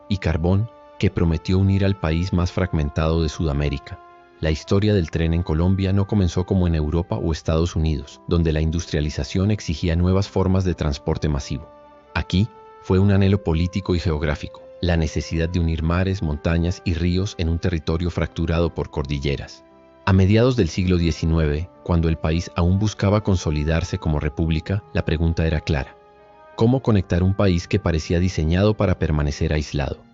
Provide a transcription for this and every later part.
y carbón que prometió unir al país más fragmentado de Sudamérica. La historia del tren en Colombia no comenzó como en Europa o Estados Unidos, donde la industrialización exigía nuevas formas de transporte masivo. Aquí fue un anhelo político y geográfico, la necesidad de unir mares, montañas y ríos en un territorio fracturado por cordilleras. A mediados del siglo XIX, cuando el país aún buscaba consolidarse como república, la pregunta era clara: ¿cómo conectar un país que parecía diseñado para permanecer aislado?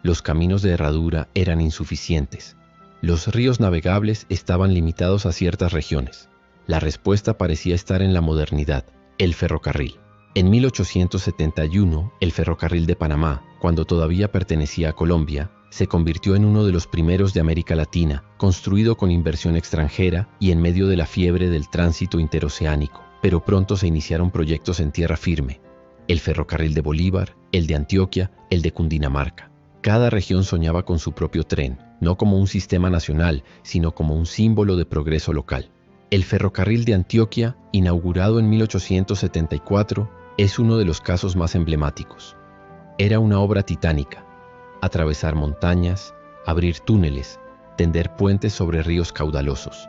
Los caminos de herradura eran insuficientes. Los ríos navegables estaban limitados a ciertas regiones. La respuesta parecía estar en la modernidad: el ferrocarril. En 1871, el ferrocarril de Panamá, cuando todavía pertenecía a Colombia, se convirtió en uno de los primeros de América Latina, construido con inversión extranjera y en medio de la fiebre del tránsito interoceánico. Pero pronto se iniciaron proyectos en tierra firme: el ferrocarril de Bolívar, el de Antioquia, el de Cundinamarca. Cada región soñaba con su propio tren, no como un sistema nacional, sino como un símbolo de progreso local. El ferrocarril de Antioquia, inaugurado en 1874, es uno de los casos más emblemáticos. Era una obra titánica: atravesar montañas, abrir túneles, tender puentes sobre ríos caudalosos.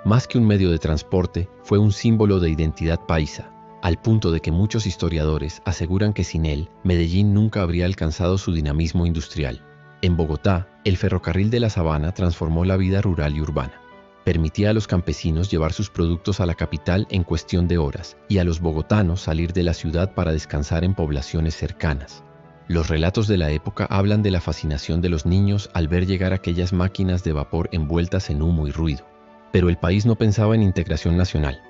Más que un medio de transporte, fue un símbolo de identidad paisa, al punto de que muchos historiadores aseguran que sin él, Medellín nunca habría alcanzado su dinamismo industrial. En Bogotá, el ferrocarril de la Sabana transformó la vida rural y urbana. Permitía a los campesinos llevar sus productos a la capital en cuestión de horas y a los bogotanos salir de la ciudad para descansar en poblaciones cercanas. Los relatos de la época hablan de la fascinación de los niños al ver llegar aquellas máquinas de vapor envueltas en humo y ruido. Pero el país no pensaba en integración nacional.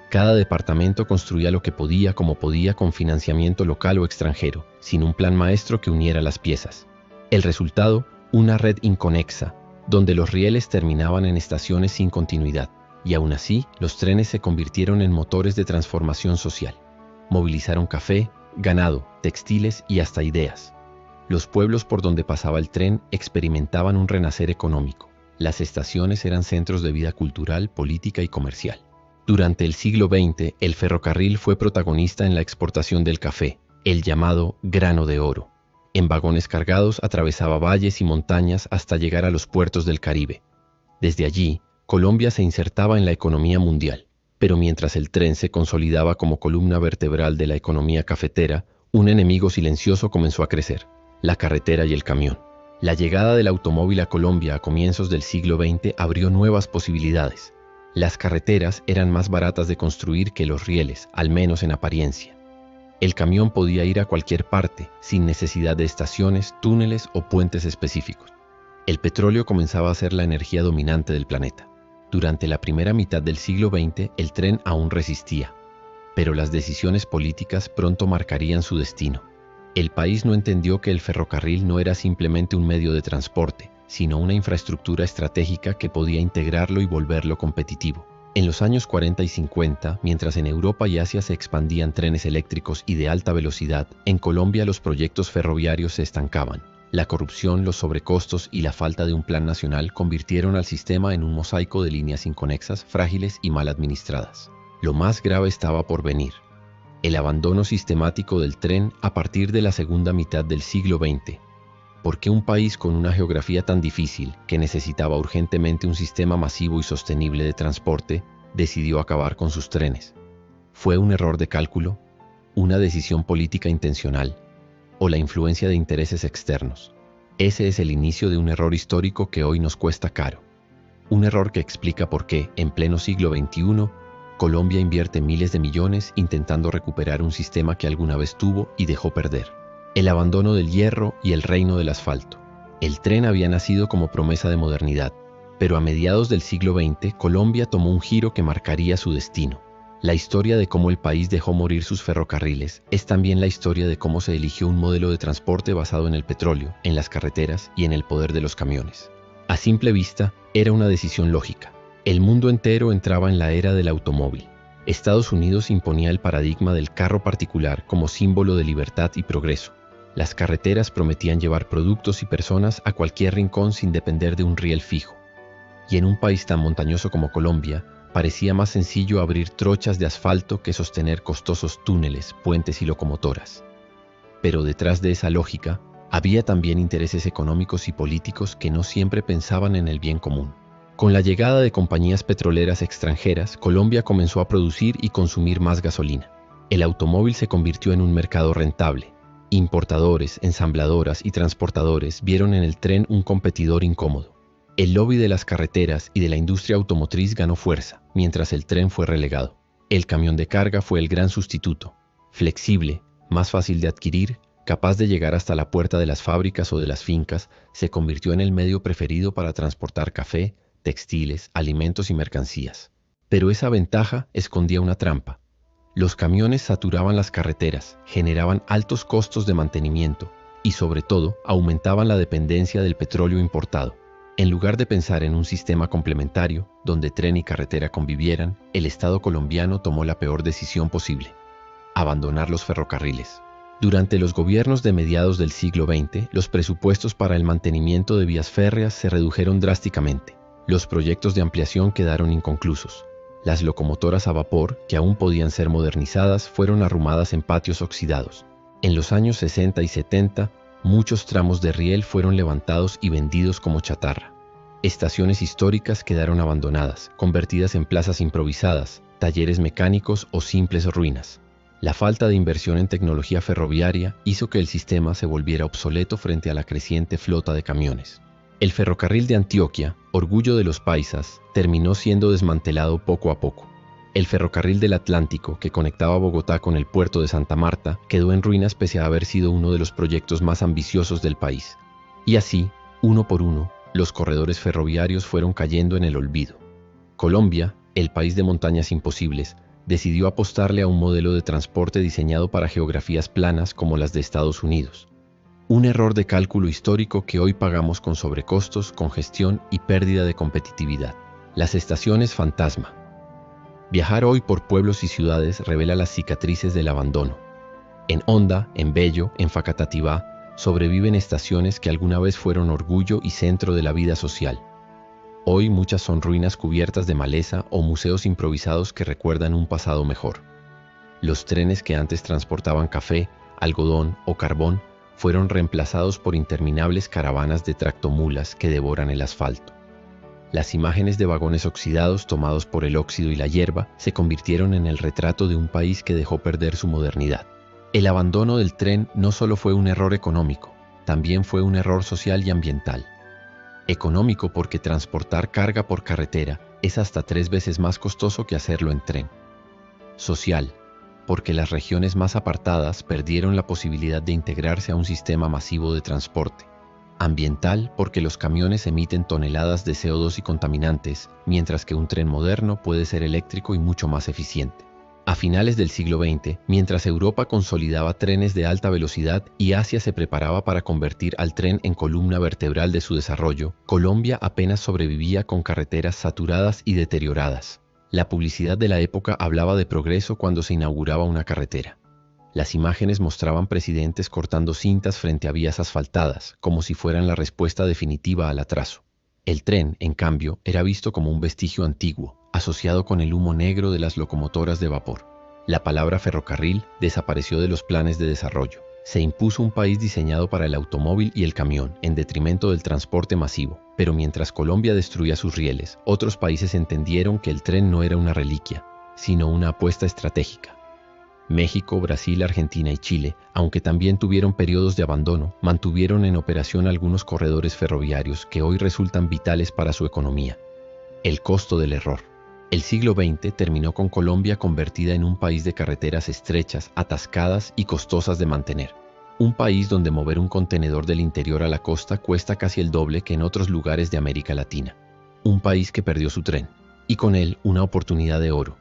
Cada departamento construía lo que podía, como podía, con financiamiento local o extranjero, sin un plan maestro que uniera las piezas. El resultado: una red inconexa, donde los rieles terminaban en estaciones sin continuidad, y aún así los trenes se convirtieron en motores de transformación social. Movilizaron café, ganado, textiles y hasta ideas. Los pueblos por donde pasaba el tren experimentaban un renacer económico. Las estaciones eran centros de vida cultural, política y comercial. Durante el siglo XX, el ferrocarril fue protagonista en la exportación del café, el llamado grano de oro. En vagones cargados atravesaba valles y montañas hasta llegar a los puertos del Caribe. Desde allí, Colombia se insertaba en la economía mundial. Pero mientras el tren se consolidaba como columna vertebral de la economía cafetera, un enemigo silencioso comenzó a crecer: la carretera y el camión. La llegada del automóvil a Colombia a comienzos del siglo XX abrió nuevas posibilidades. Las carreteras eran más baratas de construir que los rieles, al menos en apariencia. El camión podía ir a cualquier parte, sin necesidad de estaciones, túneles o puentes específicos. El petróleo comenzaba a ser la energía dominante del planeta. Durante la primera mitad del siglo XX, el tren aún resistía, pero las decisiones políticas pronto marcarían su destino. El país no entendió que el ferrocarril no era simplemente un medio de transporte, sino una infraestructura estratégica que podía integrarlo y volverlo competitivo. En los años 40 y 50, mientras en Europa y Asia se expandían trenes eléctricos y de alta velocidad, en Colombia los proyectos ferroviarios se estancaban. La corrupción, los sobrecostos y la falta de un plan nacional convirtieron al sistema en un mosaico de líneas inconexas, frágiles y mal administradas. Lo más grave estaba por venir: el abandono sistemático del tren a partir de la segunda mitad del siglo XX. ¿Por qué un país con una geografía tan difícil, que necesitaba urgentemente un sistema masivo y sostenible de transporte, decidió acabar con sus trenes? ¿Fue un error de cálculo? ¿Una decisión política intencional? ¿O la influencia de intereses externos? Ese es el inicio de un error histórico que hoy nos cuesta caro. Un error que explica por qué, en pleno siglo XXI, Colombia invierte miles de millones intentando recuperar un sistema que alguna vez tuvo y dejó perder: el abandono del hierro y el reino del asfalto. El tren había nacido como promesa de modernidad, pero a mediados del siglo XX, Colombia tomó un giro que marcaría su destino. La historia de cómo el país dejó morir sus ferrocarriles es también la historia de cómo se eligió un modelo de transporte basado en el petróleo, en las carreteras y en el poder de los camiones. A simple vista, era una decisión lógica. El mundo entero entraba en la era del automóvil. Estados Unidos imponía el paradigma del carro particular como símbolo de libertad y progreso. Las carreteras prometían llevar productos y personas a cualquier rincón sin depender de un riel fijo. Y en un país tan montañoso como Colombia, parecía más sencillo abrir trochas de asfalto que sostener costosos túneles, puentes y locomotoras. Pero detrás de esa lógica Había también intereses económicos y políticos que no siempre pensaban en el bien común. Con la llegada de compañías petroleras extranjeras, Colombia comenzó a producir y consumir más gasolina. El automóvil se convirtió en un mercado rentable. Importadores, ensambladoras y transportadores vieron en el tren un competidor incómodo. El lobby de las carreteras y de la industria automotriz ganó fuerza, mientras el tren fue relegado. El camión de carga fue el gran sustituto. Flexible, más fácil de adquirir, capaz de llegar hasta la puerta de las fábricas o de las fincas, se convirtió en el medio preferido para transportar café, textiles, alimentos y mercancías. Pero esa ventaja escondía una trampa. Los camiones saturaban las carreteras, generaban altos costos de mantenimiento y, sobre todo, aumentaban la dependencia del petróleo importado. En lugar de pensar en un sistema complementario, donde tren y carretera convivieran, el Estado colombiano tomó la peor decisión posible: abandonar los ferrocarriles. Durante los gobiernos de mediados del siglo XX, los presupuestos para el mantenimiento de vías férreas se redujeron drásticamente. Los proyectos de ampliación quedaron inconclusos. Las locomotoras a vapor, que aún podían ser modernizadas, fueron arrumadas en patios oxidados. En los años 60 y 70, muchos tramos de riel fueron levantados y vendidos como chatarra. Estaciones históricas quedaron abandonadas, convertidas en plazas improvisadas, talleres mecánicos o simples ruinas. La falta de inversión en tecnología ferroviaria hizo que el sistema se volviera obsoleto frente a la creciente flota de camiones. El ferrocarril de Antioquia, orgullo de los paisas, terminó siendo desmantelado poco a poco. El ferrocarril del Atlántico, que conectaba Bogotá con el puerto de Santa Marta, quedó en ruinas pese a haber sido uno de los proyectos más ambiciosos del país. Y así, uno por uno, los corredores ferroviarios fueron cayendo en el olvido. Colombia, el país de montañas imposibles, decidió apostarle a un modelo de transporte diseñado para geografías planas como las de Estados Unidos. Un error de cálculo histórico que hoy pagamos con sobrecostos, congestión y pérdida de competitividad. Las estaciones fantasma. Viajar hoy por pueblos y ciudades revela las cicatrices del abandono. En Honda, en Bello, en Facatativá, sobreviven estaciones que alguna vez fueron orgullo y centro de la vida social. Hoy muchas son ruinas cubiertas de maleza o museos improvisados que recuerdan un pasado mejor. Los trenes que antes transportaban café, algodón o carbón fueron reemplazados por interminables caravanas de tractomulas que devoran el asfalto. Las imágenes de vagones oxidados tomados por el óxido y la hierba se convirtieron en el retrato de un país que dejó perder su modernidad. El abandono del tren no solo fue un error económico, también fue un error social y ambiental. Económico porque transportar carga por carretera es hasta 3 veces más costoso que hacerlo en tren. Social, porque las regiones más apartadas perdieron la posibilidad de integrarse a un sistema masivo de transporte. Ambiental, porque los camiones emiten toneladas de CO2 y contaminantes, mientras que un tren moderno puede ser eléctrico y mucho más eficiente. A finales del siglo XX, mientras Europa consolidaba trenes de alta velocidad y Asia se preparaba para convertir al tren en columna vertebral de su desarrollo, Colombia apenas sobrevivía con carreteras saturadas y deterioradas. La publicidad de la época hablaba de progreso cuando se inauguraba una carretera. Las imágenes mostraban presidentes cortando cintas frente a vías asfaltadas, como si fueran la respuesta definitiva al atraso. El tren, en cambio, era visto como un vestigio antiguo, asociado con el humo negro de las locomotoras de vapor. La palabra ferrocarril desapareció de los planes de desarrollo. Se impuso un país diseñado para el automóvil y el camión, en detrimento del transporte masivo. Pero mientras Colombia destruía sus rieles, otros países entendieron que el tren no era una reliquia, sino una apuesta estratégica. México, Brasil, Argentina y Chile, aunque también tuvieron periodos de abandono, mantuvieron en operación algunos corredores ferroviarios que hoy resultan vitales para su economía. El costo del error. El siglo XX terminó con Colombia convertida en un país de carreteras estrechas, atascadas y costosas de mantener. Un país donde mover un contenedor del interior a la costa cuesta casi el doble que en otros lugares de América Latina. Un país que perdió su tren, y con él una oportunidad de oro.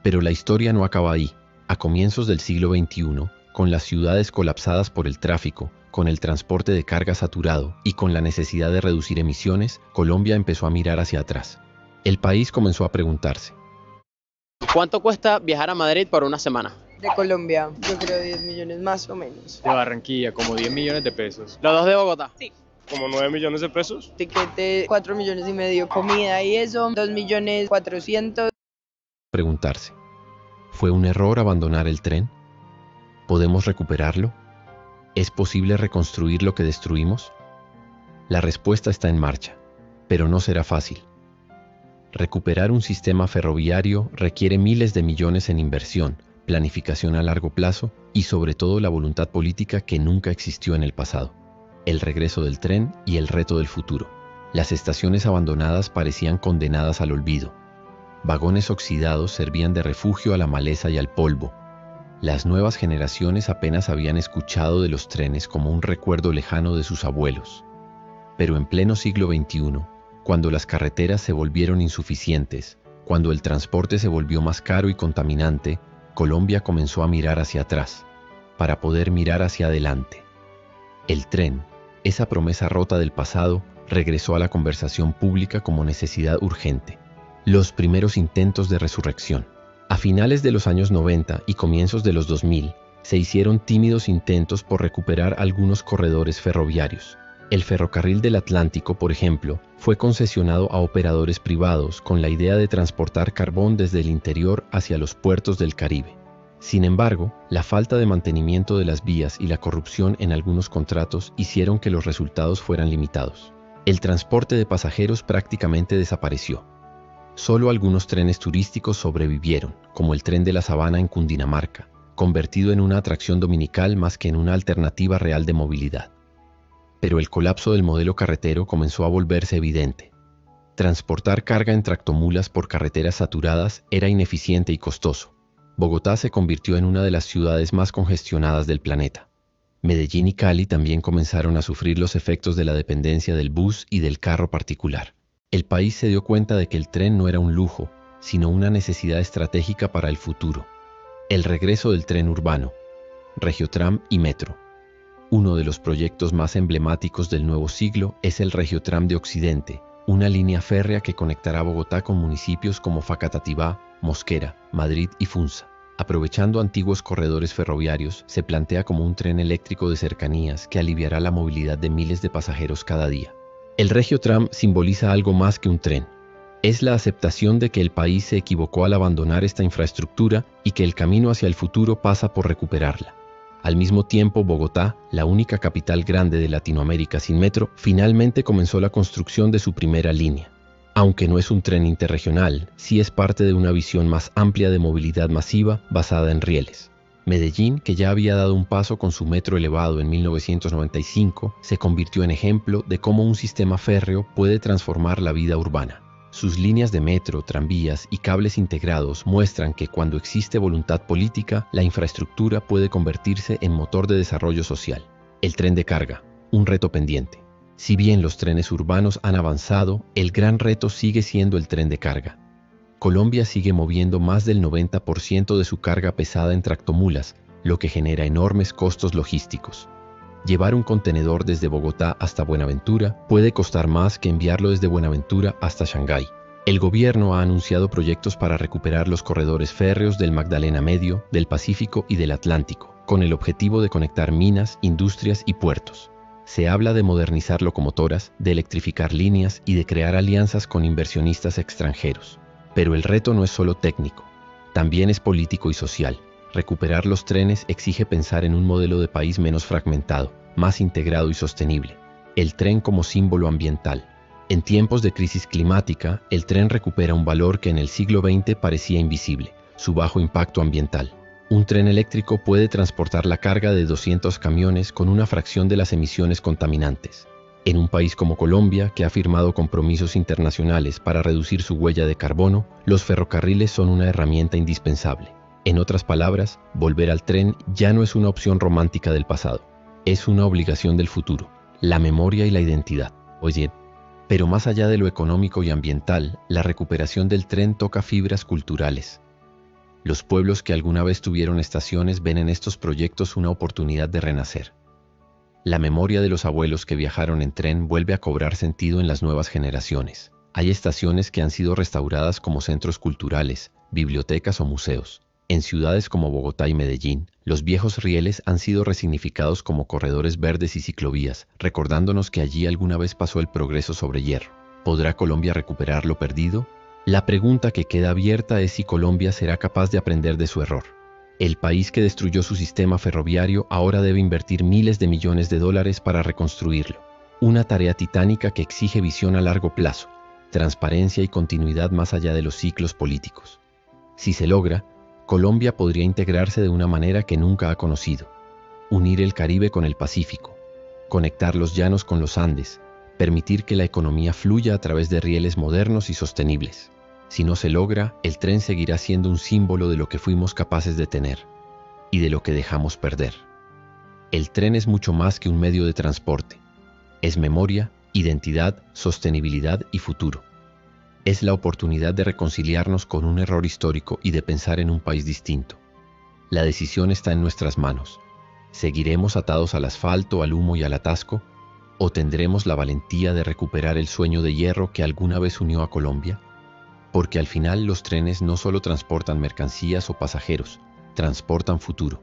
Pero la historia no acaba ahí. A comienzos del siglo XXI, con las ciudades colapsadas por el tráfico, con el transporte de carga saturado y con la necesidad de reducir emisiones, Colombia empezó a mirar hacia atrás. El país comenzó a preguntarse: ¿cuánto cuesta viajar a Madrid por una semana? De Colombia, yo creo 10 millones más o menos. De Barranquilla, como 10 millones de pesos. ¿Los dos de Bogotá? Sí. Como 9 millones de pesos. Tiquete 4 millones y medio, comida y eso, 2 millones 400. Preguntarse: ¿fue un error abandonar el tren? ¿Podemos recuperarlo? ¿Es posible reconstruir lo que destruimos? La respuesta está en marcha, pero no será fácil. Recuperar un sistema ferroviario requiere miles de millones en inversión, planificación a largo plazo y sobre todo la voluntad política que nunca existió en el pasado. El regreso del tren y el reto del futuro. Las estaciones abandonadas parecían condenadas al olvido. Vagones oxidados servían de refugio a la maleza y al polvo. Las nuevas generaciones apenas habían escuchado de los trenes como un recuerdo lejano de sus abuelos. Pero en pleno siglo XXI, cuando las carreteras se volvieron insuficientes, cuando el transporte se volvió más caro y contaminante, Colombia comenzó a mirar hacia atrás, para poder mirar hacia adelante. El tren, esa promesa rota del pasado, regresó a la conversación pública como necesidad urgente. Los primeros intentos de resurrección. A finales de los años 90 y comienzos de los 2000, se hicieron tímidos intentos por recuperar algunos corredores ferroviarios. El ferrocarril del Atlántico, por ejemplo, fue concesionado a operadores privados con la idea de transportar carbón desde el interior hacia los puertos del Caribe. Sin embargo, la falta de mantenimiento de las vías y la corrupción en algunos contratos hicieron que los resultados fueran limitados. El transporte de pasajeros prácticamente desapareció. Solo algunos trenes turísticos sobrevivieron, como el tren de la Sabana en Cundinamarca, convertido en una atracción dominical más que en una alternativa real de movilidad. Pero el colapso del modelo carretero comenzó a volverse evidente. Transportar carga en tractomulas por carreteras saturadas era ineficiente y costoso. Bogotá se convirtió en una de las ciudades más congestionadas del planeta. Medellín y Cali también comenzaron a sufrir los efectos de la dependencia del bus y del carro particular. El país se dio cuenta de que el tren no era un lujo, sino una necesidad estratégica para el futuro. El regreso del tren urbano, Regiotram y Metro. Uno de los proyectos más emblemáticos del nuevo siglo es el Regiotram de Occidente, una línea férrea que conectará Bogotá con municipios como Facatativá, Mosquera, Madrid y Funza. Aprovechando antiguos corredores ferroviarios, se plantea como un tren eléctrico de cercanías que aliviará la movilidad de miles de pasajeros cada día. El Regiotram simboliza algo más que un tren. Es la aceptación de que el país se equivocó al abandonar esta infraestructura y que el camino hacia el futuro pasa por recuperarla. Al mismo tiempo, Bogotá, la única capital grande de Latinoamérica sin metro, finalmente comenzó la construcción de su primera línea. Aunque no es un tren interregional, sí es parte de una visión más amplia de movilidad masiva basada en rieles. Medellín, que ya había dado un paso con su metro elevado en 1995, se convirtió en ejemplo de cómo un sistema férreo puede transformar la vida urbana. Sus líneas de metro, tranvías y cables integrados muestran que cuando existe voluntad política, la infraestructura puede convertirse en motor de desarrollo social. El tren de carga, un reto pendiente. Si bien los trenes urbanos han avanzado, el gran reto sigue siendo el tren de carga. Colombia sigue moviendo más del 90% de su carga pesada en tractomulas, lo que genera enormes costos logísticos. Llevar un contenedor desde Bogotá hasta Buenaventura puede costar más que enviarlo desde Buenaventura hasta Shanghái. El gobierno ha anunciado proyectos para recuperar los corredores férreos del Magdalena Medio, del Pacífico y del Atlántico, con el objetivo de conectar minas, industrias y puertos. Se habla de modernizar locomotoras, de electrificar líneas y de crear alianzas con inversionistas extranjeros. Pero el reto no es solo técnico, también es político y social. Recuperar los trenes exige pensar en un modelo de país menos fragmentado, más integrado y sostenible. El tren como símbolo ambiental. En tiempos de crisis climática, el tren recupera un valor que en el siglo XX parecía invisible, su bajo impacto ambiental. Un tren eléctrico puede transportar la carga de 200 camiones con una fracción de las emisiones contaminantes. En un país como Colombia, que ha firmado compromisos internacionales para reducir su huella de carbono, los ferrocarriles son una herramienta indispensable. En otras palabras, volver al tren ya no es una opción romántica del pasado, es una obligación del futuro, la memoria y la identidad. Oye, pero más allá de lo económico y ambiental, la recuperación del tren toca fibras culturales. Los pueblos que alguna vez tuvieron estaciones ven en estos proyectos una oportunidad de renacer. La memoria de los abuelos que viajaron en tren vuelve a cobrar sentido en las nuevas generaciones. Hay estaciones que han sido restauradas como centros culturales, bibliotecas o museos. En ciudades como Bogotá y Medellín, los viejos rieles han sido resignificados como corredores verdes y ciclovías, recordándonos que allí alguna vez pasó el progreso sobre hierro. ¿Podrá Colombia recuperar lo perdido? La pregunta que queda abierta es si Colombia será capaz de aprender de su error. El país que destruyó su sistema ferroviario ahora debe invertir miles de millones de dólares para reconstruirlo. Una tarea titánica que exige visión a largo plazo, transparencia y continuidad más allá de los ciclos políticos. Si se logra, Colombia podría integrarse de una manera que nunca ha conocido. Unir el Caribe con el Pacífico, conectar los llanos con los Andes, permitir que la economía fluya a través de rieles modernos y sostenibles. Si no se logra, el tren seguirá siendo un símbolo de lo que fuimos capaces de tener y de lo que dejamos perder. El tren es mucho más que un medio de transporte. Es memoria, identidad, sostenibilidad y futuro. Es la oportunidad de reconciliarnos con un error histórico y de pensar en un país distinto. La decisión está en nuestras manos. ¿Seguiremos atados al asfalto, al humo y al atasco? ¿O tendremos la valentía de recuperar el sueño de hierro que alguna vez unió a Colombia? Porque al final los trenes no solo transportan mercancías o pasajeros, transportan futuro.